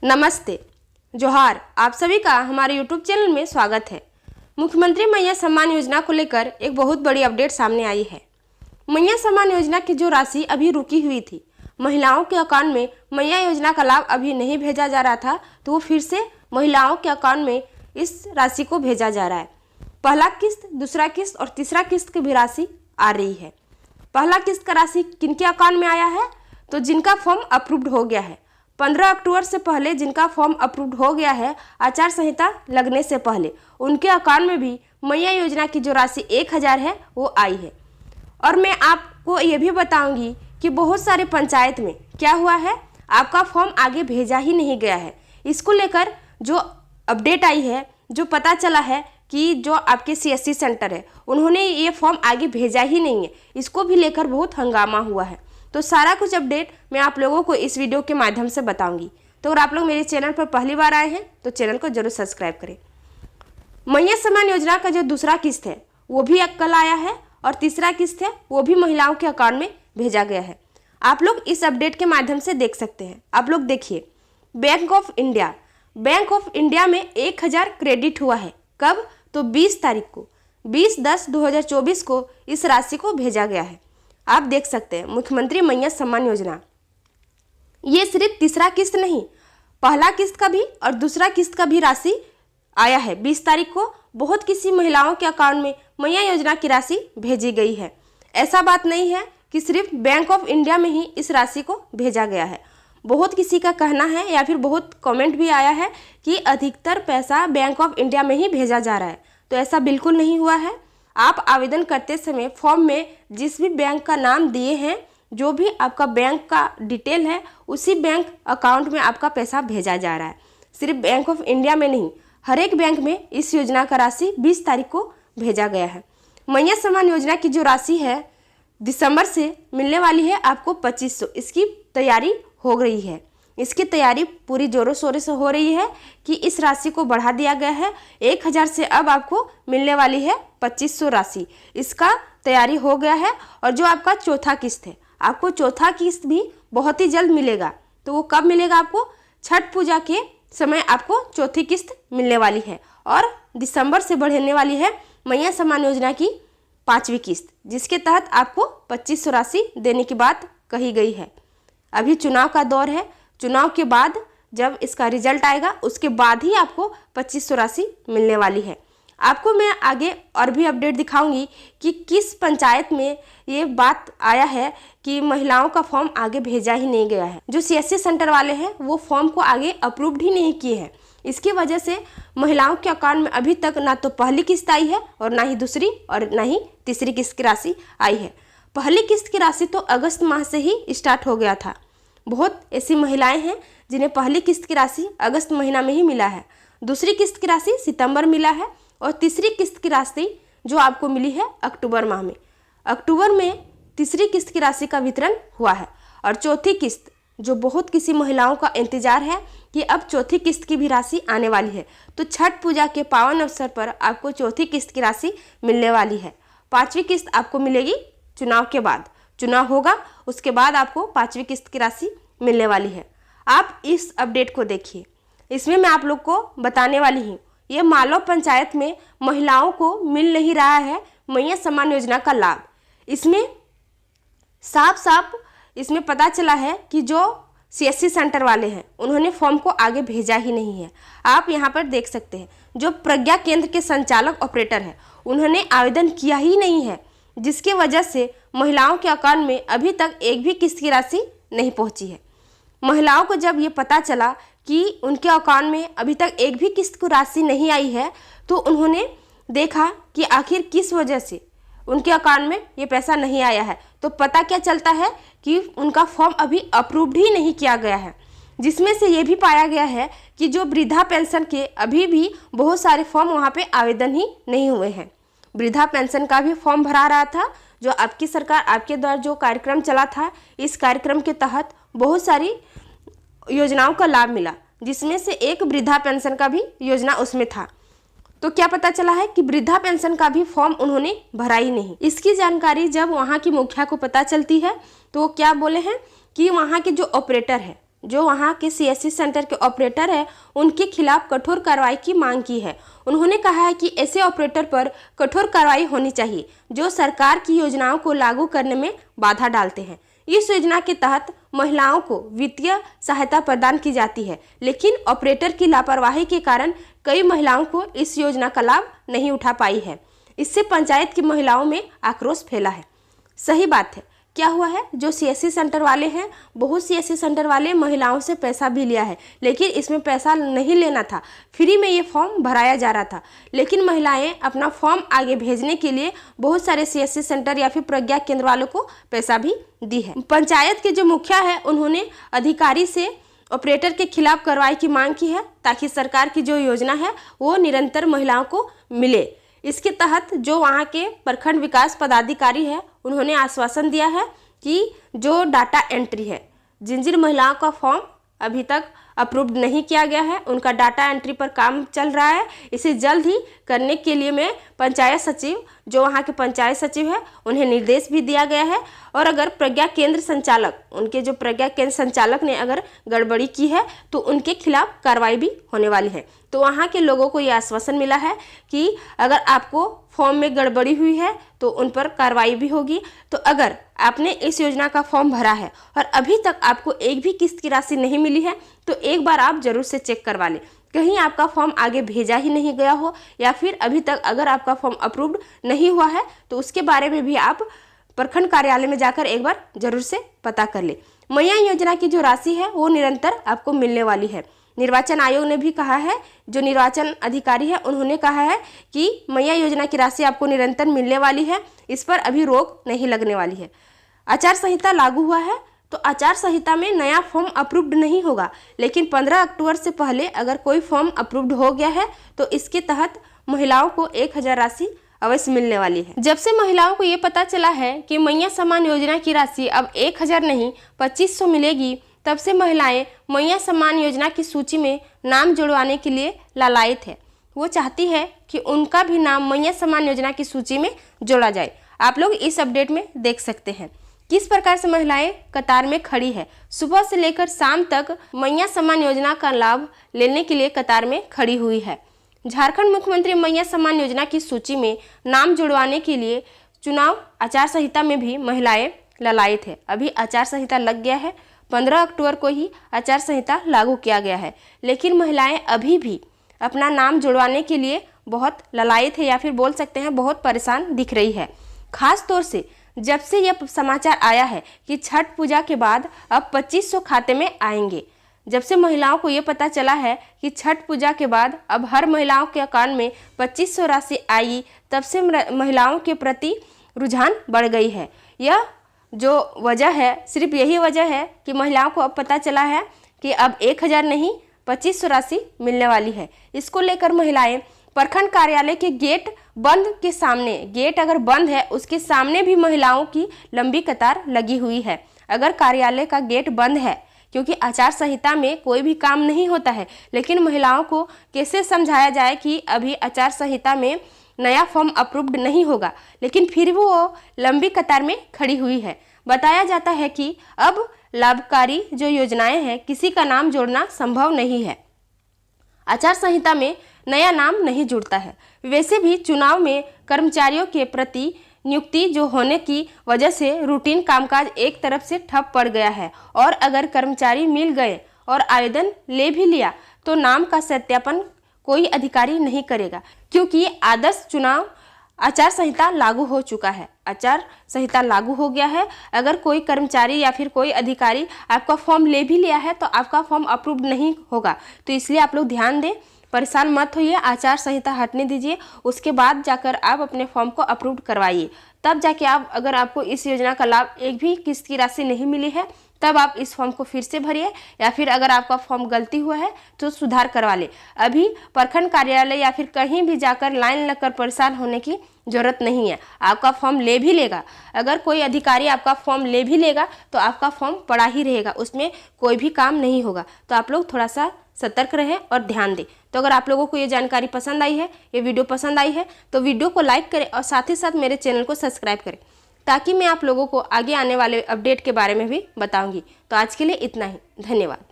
नमस्ते, जोहार। आप सभी का हमारे YouTube चैनल में स्वागत है। मुख्यमंत्री मैया सम्मान योजना को लेकर एक बहुत बड़ी अपडेट सामने आई है। मैया सम्मान योजना की जो राशि अभी रुकी हुई थी, महिलाओं के अकाउंट में मैया योजना का लाभ अभी नहीं भेजा जा रहा था, तो वो फिर से महिलाओं के अकाउंट में इस राशि को भेजा जा रहा है। पहला किस्त, दूसरा किस्त और तीसरा किस्त की भी राशि आ रही है। पहला किस्त का राशि किनके अकाउंट में आया है? तो जिनका फॉर्म अप्रूव्ड हो गया है 15 अक्टूबर से पहले, जिनका फॉर्म अप्रूव्ड हो गया है आचार संहिता लगने से पहले, उनके अकाउंट में भी मैया योजना की जो राशि 1000 है वो आई है। और मैं आपको ये भी बताऊंगी कि बहुत सारे पंचायत में क्या हुआ है, आपका फॉर्म आगे भेजा ही नहीं गया है। इसको लेकर जो अपडेट आई है, जो पता चला है कि जो आपके CSC सेंटर है उन्होंने ये फॉर्म आगे भेजा ही नहीं है, इसको भी लेकर बहुत हंगामा हुआ है। तो सारा कुछ अपडेट मैं आप लोगों को इस वीडियो के माध्यम से बताऊंगी। तो अगर आप लोग मेरे चैनल पर पहली बार आए हैं तो चैनल को जरूर सब्सक्राइब करें। मैया सम्मान योजना का जो दूसरा किस्त है वो भी कल आया है और तीसरा किस्त है वो भी महिलाओं के अकाउंट में भेजा गया है। आप लोग इस अपडेट के माध्यम से देख सकते हैं। आप लोग देखिए, बैंक ऑफ इंडिया में 1000 क्रेडिट हुआ है। कब? तो 20 तारीख को, 20/10/2024 को इस राशि को भेजा गया है। आप देख सकते हैं मुख्यमंत्री मैया सम्मान योजना, ये सिर्फ तीसरा किस्त नहीं, पहला किस्त का भी और दूसरा किस्त का भी राशि आया है। 20 तारीख को बहुत किसी महिलाओं के अकाउंट में मैया योजना की राशि भेजी गई है। ऐसा बात नहीं है कि सिर्फ बैंक ऑफ इंडिया में ही इस राशि को भेजा गया है। बहुत किसी का कहना है या फिर बहुत कमेंट भी आया है कि अधिकतर पैसा बैंक ऑफ इंडिया में ही भेजा जा रहा है, तो ऐसा बिल्कुल नहीं हुआ है। आप आवेदन करते समय फॉर्म में जिस भी बैंक का नाम दिए हैं, जो भी आपका बैंक का डिटेल है, उसी बैंक अकाउंट में आपका पैसा भेजा जा रहा है। सिर्फ बैंक ऑफ इंडिया में नहीं, हर एक बैंक में इस योजना का राशि 20 तारीख को भेजा गया है। मैया सम्मान योजना की जो राशि है दिसंबर से मिलने वाली है आपको 2500। इसकी तैयारी हो रही है, इसकी तैयारी पूरी जोरों शोरों से हो रही है कि इस राशि को बढ़ा दिया गया है। 1000 से अब आपको मिलने वाली है 2500 राशि। इसका तैयारी हो गया है। और जो आपका चौथा किस्त है, आपको चौथा किस्त भी बहुत ही जल्द मिलेगा। तो वो कब मिलेगा? आपको छठ पूजा के समय आपको चौथी किस्त मिलने वाली है। और दिसंबर से बढ़ने वाली है मैया सम्मान योजना की 5वीं किस्त, जिसके तहत आपको 2500 राशि देने की बात कही गई है। अभी चुनाव का दौर है, चुनाव के बाद जब इसका रिजल्ट आएगा उसके बाद ही आपको 2500 राशि मिलने वाली है। आपको मैं आगे और भी अपडेट दिखाऊंगी कि किस पंचायत में ये बात आया है कि महिलाओं का फॉर्म आगे भेजा ही नहीं गया है। जो CSC सेंटर वाले हैं वो फॉर्म को आगे अप्रूव्ड ही नहीं किए हैं। इसकी वजह से महिलाओं के अकाउंट में अभी तक ना तो पहली किस्त आई है और ना ही दूसरी और ना ही तीसरी किस्त की राशि आई है। पहली किस्त की राशि तो अगस्त माह से ही स्टार्ट हो गया था। बहुत ऐसी महिलाएं हैं जिन्हें पहली किस्त की राशि अगस्त महीना में ही मिला है, दूसरी किस्त की राशि सितंबर मिला है और तीसरी किस्त की राशि जो आपको मिली है अक्टूबर माह में। अक्टूबर में तीसरी किस्त की राशि का वितरण हुआ है। और चौथी किस्त, जो बहुत किसी महिलाओं का इंतजार है कि अब चौथी किस्त की भी राशि आने वाली है, तो छठ पूजा के पावन अवसर पर आपको चौथी किस्त की राशि मिलने वाली है। 5वीं किस्त आपको मिलेगी चुनाव के बाद, चुनाव होगा उसके बाद आपको 5वीं किस्त की राशि मिलने वाली है। आप इस अपडेट को देखिए, इसमें मैं आप लोग को बताने वाली हूँ ये मालव पंचायत में महिलाओं को मिल नहीं रहा है मैया सम्मान योजना का लाभ। इसमें साफ इसमें पता चला है कि जो CSC सेंटर वाले हैं उन्होंने फॉर्म को आगे भेजा ही नहीं है। आप यहाँ पर देख सकते हैं, जो प्रज्ञा केंद्र के संचालक ऑपरेटर है उन्होंने आवेदन किया ही नहीं है, जिसकी वजह से महिलाओं के अकाउंट में अभी तक एक भी किस्त की राशि नहीं पहुंची है। महिलाओं को जब ये पता चला कि उनके अकाउंट में अभी तक एक भी किस्त की राशि नहीं आई है, तो उन्होंने देखा कि आखिर किस वजह से उनके अकाउंट में ये पैसा नहीं आया है। तो पता क्या चलता है कि उनका फॉर्म अभी अप्रूव्ड ही नहीं किया गया है, जिसमें से ये भी पाया गया है कि जो वृद्धा पेंशन के अभी भी बहुत सारे फॉर्म वहाँ पे आवेदन ही नहीं हुए हैं। वृद्धा पेंशन का भी फॉर्म भरा रहा था, जो आपकी सरकार आपके द्वारा जो कार्यक्रम चला था, इस कार्यक्रम के तहत बहुत सारी योजनाओं का लाभ मिला, जिसमें से एक वृद्धा पेंशन का भी योजना उसमें था। तो क्या पता चला है कि वृद्धा पेंशन का भी फॉर्म उन्होंने भरा ही नहीं। इसकी जानकारी जब वहाँ की मुखिया को पता चलती है तो वो क्या बोले हैं कि वहाँ के जो ऑपरेटर है जो वहाँ के CSC सेंटर के ऑपरेटर है उनके खिलाफ कठोर कार्रवाई की मांग की है। उन्होंने कहा है कि ऐसे ऑपरेटर पर कठोर कार्रवाई होनी चाहिए जो सरकार की योजनाओं को लागू करने में बाधा डालते हैं। इस योजना के तहत महिलाओं को वित्तीय सहायता प्रदान की जाती है, लेकिन ऑपरेटर की लापरवाही के कारण कई महिलाओं को इस योजना का लाभ नहीं उठा पाई है। इससे पंचायत की महिलाओं में आक्रोश फैला है। सही बात है, क्या हुआ है, जो CSC सेंटर वाले हैं, बहुत CSC सेंटर वाले महिलाओं से पैसा भी लिया है, लेकिन इसमें पैसा नहीं लेना था, फ्री में ये फॉर्म भराया जा रहा था। लेकिन महिलाएं अपना फॉर्म आगे भेजने के लिए बहुत सारे CSC सेंटर या फिर प्रज्ञा केंद्र वालों को पैसा भी दी है। पंचायत के जो मुखिया है उन्होंने अधिकारी से ऑपरेटर के खिलाफ कार्रवाई की मांग की है ताकि सरकार की जो योजना है वो निरंतर महिलाओं को मिले। इसके तहत जो वहाँ के प्रखंड विकास पदाधिकारी है उन्होंने आश्वासन दिया है कि जो डाटा एंट्री है, जिन जिन महिलाओं का फॉर्म अभी तक अप्रूव्ड नहीं किया गया है उनका डाटा एंट्री पर काम चल रहा है। इसे जल्द ही करने के लिए मैं पंचायत सचिव, जो वहाँ के पंचायत सचिव है, उन्हें निर्देश भी दिया गया है। और अगर प्रज्ञा केंद्र संचालक, उनके जो प्रज्ञा केंद्र संचालक ने अगर गड़बड़ी की है तो उनके खिलाफ कार्रवाई भी होने वाली है। तो वहाँ के लोगों को ये आश्वासन मिला है कि अगर आपको फॉर्म में गड़बड़ी हुई है तो उन पर कार्रवाई भी होगी। तो अगर आपने इस योजना का फॉर्म भरा है और अभी तक आपको एक भी किस्त की राशि नहीं मिली है तो एक बार आप जरूर से चेक करवा लें, कहीं आपका फॉर्म आगे भेजा ही नहीं गया हो, या फिर अभी तक अगर आपका फॉर्म अप्रूव्ड नहीं हुआ है तो उसके बारे में भी आप प्रखंड कार्यालय में जाकर एक बार जरूर से पता कर ले। मैया योजना की जो राशि है वो निरंतर आपको मिलने वाली है। निर्वाचन आयोग ने भी कहा है, जो निर्वाचन अधिकारी है उन्होंने कहा है कि मैया योजना की राशि आपको निरंतर मिलने वाली है, इस पर अभी रोक नहीं लगने वाली है। आचार संहिता लागू हुआ है तो आचार संहिता में नया फॉर्म अप्रूव्ड नहीं होगा, लेकिन 15 अक्टूबर से पहले अगर कोई फॉर्म अप्रूव्ड हो गया है तो इसके तहत महिलाओं को 1000 राशि अवश्य मिलने वाली है। जब से महिलाओं को ये पता चला है कि मैया सम्मान योजना की राशि अब 1000 नहीं 2500 मिलेगी, तब से महिलाएं मैया सम्मान योजना की सूची में नाम जुड़वाने के लिए लालायित है। वो चाहती है कि उनका भी नाम मैया सम्मान योजना की सूची में जोड़ा जाए। आप लोग इस अपडेट में देख सकते हैं किस प्रकार से महिलाएं कतार में खड़ी है। सुबह से लेकर शाम तक मैया सम्मान योजना का लाभ लेने के लिए कतार में खड़ी हुई है। झारखंड मुख्यमंत्री मैया सम्मान योजना की सूची में नाम जुड़वाने के लिए चुनाव आचार संहिता में भी महिलाएं लालायित है। अभी आचार संहिता लग गया है, 15 अक्टूबर को ही आचार संहिता लागू किया गया है, लेकिन महिलाएं अभी भी अपना नाम जुड़वाने के लिए बहुत लालायित है, या फिर बोल सकते हैं बहुत परेशान दिख रही है। खास तौर से जब से यह समाचार आया है कि छठ पूजा के बाद अब 2500 खाते में आएंगे, जब से महिलाओं को ये पता चला है कि छठ पूजा के बाद अब हर महिलाओं के अकाउंट में 2500 राशि आई, तब से महिलाओं के प्रति रुझान बढ़ गई है। यह जो वजह है, सिर्फ यही वजह है कि महिलाओं को अब पता चला है कि अब 1000 नहीं 2500 राशि मिलने वाली है। इसको लेकर महिलाएं प्रखंड कार्यालय के गेट बंद के सामने, गेट अगर बंद है उसके सामने भी महिलाओं की लंबी कतार लगी हुई है। अगर कार्यालय का गेट बंद है, क्योंकि आचार संहिता में कोई भी काम नहीं होता है, लेकिन महिलाओं को कैसे समझाया जाए कि अभी आचार संहिता में नया फॉर्म अप्रूव्ड नहीं होगा, लेकिन फिर भी वो लंबी कतार में खड़ी हुई है। बताया जाता है कि अब लाभकारी जो योजनाएं हैं किसी का नाम जोड़ना संभव नहीं है, आचार संहिता में नया नाम नहीं जुड़ता है। वैसे भी चुनाव में कर्मचारियों के प्रति नियुक्ति जो होने की वजह से रूटीन कामकाज एक तरफ से ठप पड़ गया है, और अगर कर्मचारी मिल गए और आवेदन ले भी लिया तो नाम का सत्यापन कोई अधिकारी नहीं करेगा, क्योंकि आदर्श चुनाव आचार संहिता लागू हो चुका है। आचार संहिता लागू हो गया है। अगर कोई कर्मचारी या फिर कोई अधिकारी आपका फॉर्म ले भी लिया है तो आपका फॉर्म अप्रूव्ड नहीं होगा। तो इसलिए आप लोग ध्यान दें, परेशान मत होइए, आचार संहिता हटने दीजिए, उसके बाद जाकर आप अपने फॉर्म को अप्रूव करवाइए। तब जाके आप, अगर आपको इस योजना का लाभ एक भी किस्त की राशि नहीं मिली है, तब आप इस फॉर्म को फिर से भरिए, या फिर अगर आपका फॉर्म गलती हुआ है तो सुधार करवा ले। अभी प्रखंड कार्यालय या फिर कहीं भी जाकर लाइन लगकर परेशान होने की जरूरत नहीं है। आपका फॉर्म ले भी लेगा, अगर कोई अधिकारी आपका फॉर्म ले भी लेगा तो आपका फॉर्म पड़ा ही रहेगा, उसमें कोई भी काम नहीं होगा। तो आप लोग थोड़ा सा सतर्क रहें और ध्यान दें। तो अगर आप लोगों को ये जानकारी पसंद आई है, ये वीडियो पसंद आई है, तो वीडियो को लाइक करें और साथ ही साथ मेरे चैनल को सब्सक्राइब करें, ताकि मैं आप लोगों को आगे आने वाले अपडेट के बारे में भी बताऊंगी। तो आज के लिए इतना ही, धन्यवाद।